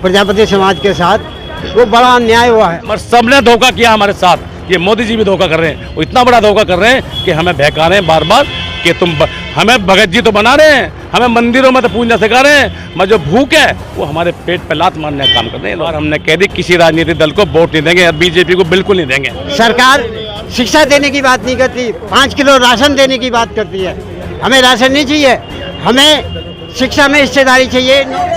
प्रजापति समाज के साथ, वो बड़ा अन्याय हुआ है। और सबने धोखा किया हमारे साथ। ये मोदी जी भी धोखा कर रहे हैं, वो इतना बड़ा धोखा कर रहे हैं कि हमें बहका रहे हैं बार बार कि हमें भगत जी तो बना रहे हैं, हमें मंदिरों में तो पूजा सिखा रहे हैं, मगर जो भूख है वो हमारे पेट पे लात मारने का काम कर रहे हैं। और हमने कह दी किसी राजनीतिक दल को वोट नहीं देंगे, बीजेपी को बिल्कुल नहीं देंगे। सरकार शिक्षा देने की बात नहीं करती, 5 किलो राशन देने की बात करती है। हमें राशन नहीं चाहिए, हमें शिक्षा में हिस्सेदारी चाहिए।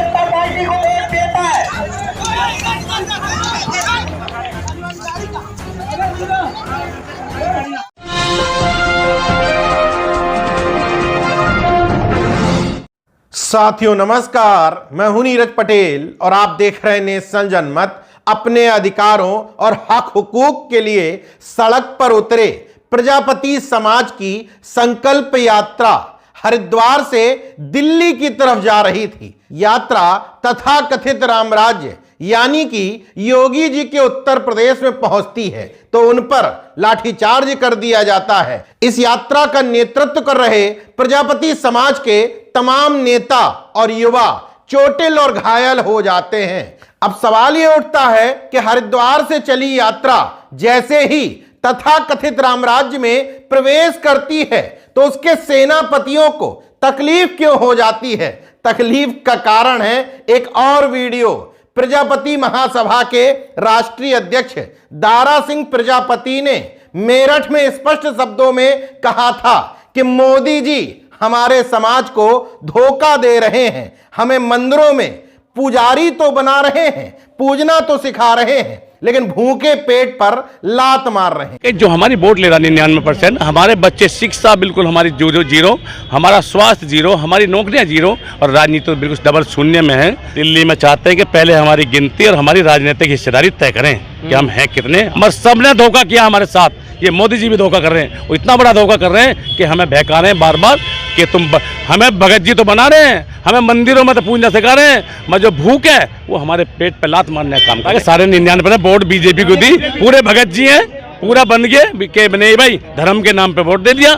साथियों नमस्कार, मैं हूं नीरज पटेल और आप देख रहे हैं नेशनल जनमत। अपने अधिकारों और हक हुकूक के लिए सड़क पर उतरे प्रजापति समाज की संकल्प यात्रा हरिद्वार से दिल्ली की तरफ जा रही थी। यात्रा तथाकथित राम राज्य यानी कि योगी जी के उत्तर प्रदेश में पहुंचती है तो उन पर लाठीचार्ज कर दिया जाता है। इस यात्रा का नेतृत्व कर रहे प्रजापति समाज के तमाम नेता और युवा चोटिल और घायल हो जाते हैं। अब सवाल यह उठता है कि हरिद्वार से चली यात्रा जैसे ही तथाकथित राम राज्य में प्रवेश करती है तो उसके सेनापतियों को तकलीफ क्यों हो जाती है? तकलीफ का कारण है एक और वीडियो। प्रजापति महासभा के राष्ट्रीय अध्यक्ष दारा सिंह प्रजापति ने मेरठ में स्पष्ट शब्दों में कहा था कि मोदी जी हमारे समाज को धोखा दे रहे हैं, हमें मंदिरों में पुजारी तो बना रहे हैं, पूजना तो सिखा रहे हैं, लेकिन भूखे पेट पर लात मार रहे हैं। जो हमारी वोट ले रहा 99%, हमारे बच्चे शिक्षा बिल्कुल हमारी जीरो, हमारा स्वास्थ्य जीरो, हमारी नौकरियां जीरो और राजनीति तो बिल्कुल डबल शून्य में है। दिल्ली में चाहते हैं कि पहले हमारी गिनती और हमारी राजनीतिक हिस्सेदारी तय करें कि हम हैं कितने। मगर सबने धोखा किया हमारे साथ। ये मोदी जी भी धोखा कर रहे हैं, वो इतना बड़ा धोखा कर रहे हैं कि हमें बहका रहे हैं बार बार कि हमें भगत जी तो बना रहे हैं, हमें मंदिरों में तो पूजा सिखा रहे हैं, मगर जो भूख है वो हमारे पेट पे लात मारने का काम कर रहे हैं। सारे 99% वोट बीजेपी को दी, पूरे भगत जी हैं, पूरा बन गए कि नहीं भाई धर्म के नाम पे वोट दे दिया।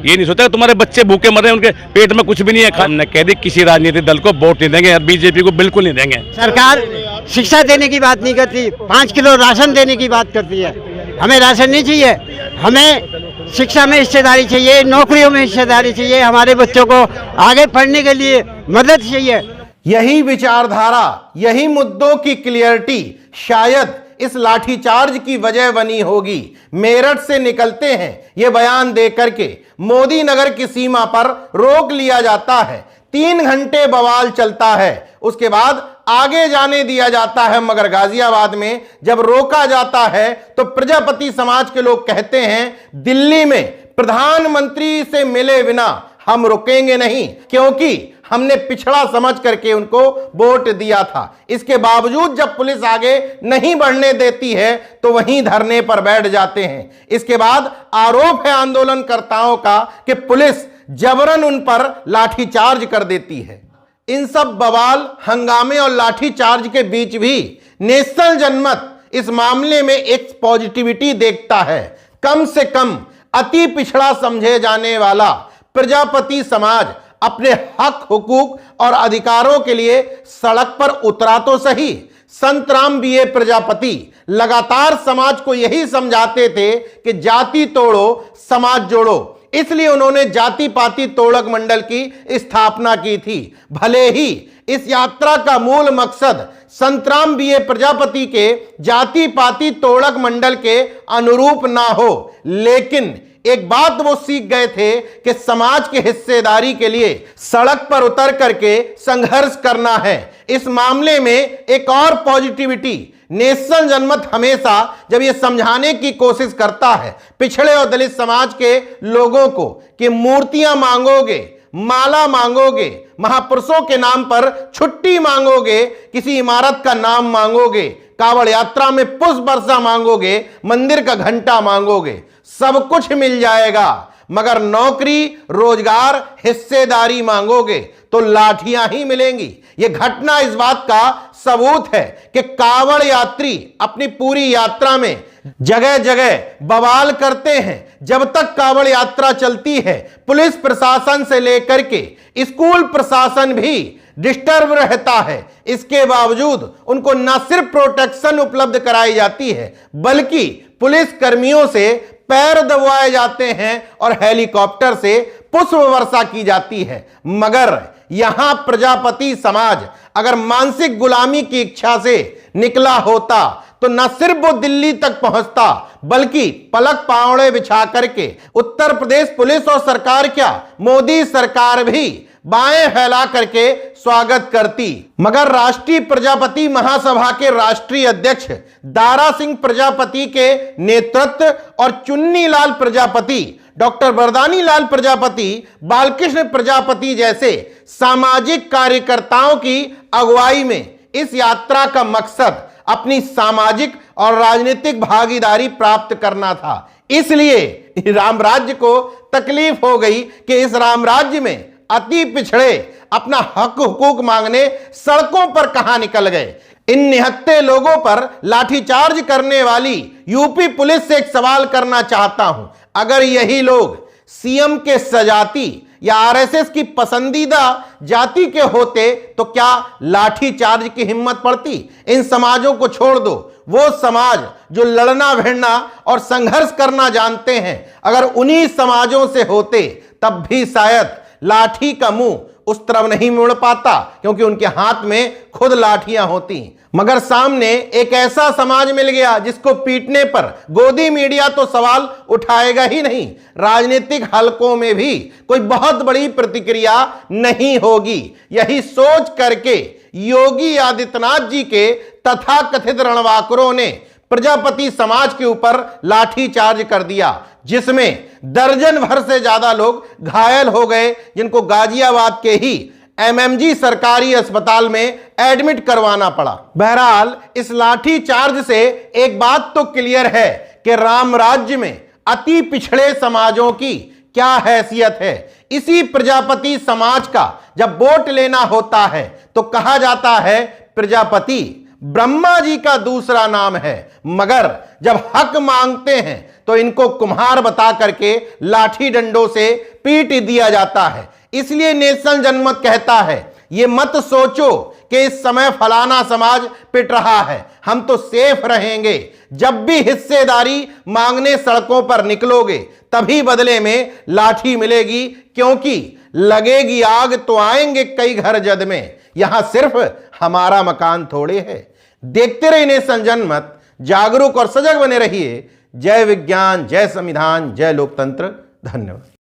ये नहीं सोचा तुम्हारे बच्चे भूखे मर रहे हैं, उनके पेट में कुछ भी नहीं है। हमने कह दी किसी राजनीतिक दल को वोट नहीं देंगे, बीजेपी को बिल्कुल नहीं देंगे। सरकार शिक्षा देने की बात नहीं करती, 5 किलो राशन देने की बात करती है। हमें राशन नहीं चाहिए, हमें शिक्षा में हिस्सेदारी चाहिए, नौकरियों में हिस्सेदारी चाहिए, हमारे बच्चों को आगे पढ़ने के लिए मदद चाहिए। यही विचारधारा, यही मुद्दों की क्लियरिटी शायद इस लाठीचार्ज की वजह बनी होगी। मेरठ से निकलते हैं ये बयान देकर के मोदी नगर की सीमा पर रोक लिया जाता है, 3 घंटे बवाल चलता है, उसके बाद आगे जाने दिया जाता है। मगर गाजियाबाद में जब रोका जाता है तो प्रजापति समाज के लोग कहते हैं दिल्ली में प्रधानमंत्री से मिले बिना हम रुकेंगे नहीं, क्योंकि हमने पिछड़ा समझ करके उनको वोट दिया था। इसके बावजूद जब पुलिस आगे नहीं बढ़ने देती है तो वहीं धरने पर बैठ जाते हैं। इसके बाद आरोप है आंदोलनकर्ताओं का कि पुलिस जबरन उन पर लाठीचार्ज कर देती है। इन सब बवाल, हंगामे और लाठीचार्ज के बीच भी नेशनल जनमत इस मामले में एक पॉजिटिविटी देखता है। कम से कम अति पिछड़ा समझे जाने वाला प्रजापति समाज अपने हक हुकूक और अधिकारों के लिए सड़क पर उतरा तो सही। संत राम बीए प्रजापति लगातार समाज को यही समझाते थे कि जाति तोड़ो समाज जोड़ो, इसलिए उन्होंने जाति पाति तोड़क मंडल की स्थापना की थी। भले ही इस यात्रा का मूल मकसद संत राम बीए प्रजापति के जाति पाति तोड़क मंडल के अनुरूप ना हो, लेकिन एक बात वो सीख गए थे कि समाज की हिस्सेदारी के लिए सड़क पर उतर करके संघर्ष करना है। इस मामले में एक और पॉजिटिविटी नेशनल जनमत हमेशा जब ये समझाने की कोशिश करता है पिछड़े और दलित समाज के लोगों को कि मूर्तियां मांगोगे, माला मांगोगे, महापुरुषों के नाम पर छुट्टी मांगोगे, किसी इमारत का नाम मांगोगे, कावड़ यात्रा में पुष्प वर्षा मांगोगे, मंदिर का घंटा मांगोगे, सब कुछ मिल जाएगा, मगर नौकरी, रोजगार, हिस्सेदारी मांगोगे तो लाठियां ही मिलेंगी। यह घटना इस बात का सबूत है कि कावड़ यात्री अपनी पूरी यात्रा में जगह जगह बवाल करते हैं, जब तक कांवड़ यात्रा चलती है पुलिस प्रशासन से लेकर के स्कूल प्रशासन भी डिस्टर्ब रहता है। इसके बावजूद उनको न सिर्फ प्रोटेक्शन उपलब्ध कराई जाती है बल्कि पुलिस कर्मियों से पैर दबाए जाते हैं और हेलीकॉप्टर से पुष्प वर्षा की जाती है। मगर यहां प्रजापति समाज अगर मानसिक गुलामी की इच्छा से निकला होता तो न सिर्फ वो दिल्ली तक पहुंचता बल्कि पलक पावड़े बिछा करके उत्तर प्रदेश पुलिस और सरकार क्या मोदी सरकार भी बाएं फैला करके स्वागत करती। मगर राष्ट्रीय प्रजापति महासभा के राष्ट्रीय अध्यक्ष दारा सिंह प्रजापति के नेतृत्व और चुन्नी लाल प्रजापति, डॉक्टर वरदानी लाल प्रजापति, बालकृष्ण प्रजापति जैसे सामाजिक कार्यकर्ताओं की अगुवाई में इस यात्रा का मकसद अपनी सामाजिक और राजनीतिक भागीदारी प्राप्त करना था। इसलिए राम राज्य को तकलीफ हो गई कि इस राम राज्य में अति पिछड़े अपना हक हुकूक मांगने सड़कों पर कहां निकल गए। इन निहत्थे लोगों पर लाठीचार्ज करने वाली यूपी पुलिस से एक सवाल करना चाहता हूं, अगर यही लोग सीएम के सजाती या आरएसएस की पसंदीदा जाति के होते तो क्या लाठीचार्ज की हिम्मत पड़ती? इन समाजों को छोड़ दो, वो समाज जो लड़ना भिड़ना और संघर्ष करना जानते हैं, अगर उन्हीं समाजों से होते तब भी शायद लाठी का मुंह उस तरफ नहीं मुड़ पाता क्योंकि उनके हाथ में खुद लाठियां होती। मगर सामने एक ऐसा समाज मिल गया जिसको पीटने पर गोदी मीडिया तो सवाल उठाएगा ही नहीं, राजनीतिक हलकों में भी कोई बहुत बड़ी प्रतिक्रिया नहीं होगी। यही सोच करके योगी आदित्यनाथ जी के तथाकथित रणवाकुरों ने प्रजापति समाज के ऊपर लाठीचार्ज कर दिया, जिसमें दर्जन भर से ज्यादा लोग घायल हो गए, जिनको गाजियाबाद के ही एमएमजी सरकारी अस्पताल में एडमिट करवाना पड़ा। बहरहाल इस लाठी चार्ज से एक बात तो क्लियर है कि राम राज्य में अति पिछड़े समाजों की क्या हैसियत है। इसी प्रजापति समाज का जब वोट लेना होता है तो कहा जाता है प्रजापति ब्रह्मा जी का दूसरा नाम है, मगर जब हक मांगते हैं तो इनको कुम्हार बता करके लाठी डंडों से पीट दिया जाता है। इसलिए नेशनल जनमत कहता है ये मत सोचो कि इस समय फलाना समाज पिट रहा है, हम तो सेफ रहेंगे। जब भी हिस्सेदारी मांगने सड़कों पर निकलोगे तभी बदले में लाठी मिलेगी, क्योंकि लगेगी आग तो आएंगे कई घर जद में, यहां सिर्फ हमारा मकान थोड़े है। देखते रहिए नेशनल जनमत, जागरूक और सजग बने रहिए। जय विज्ञान, जय संविधान, जय लोकतंत्र। धन्यवाद।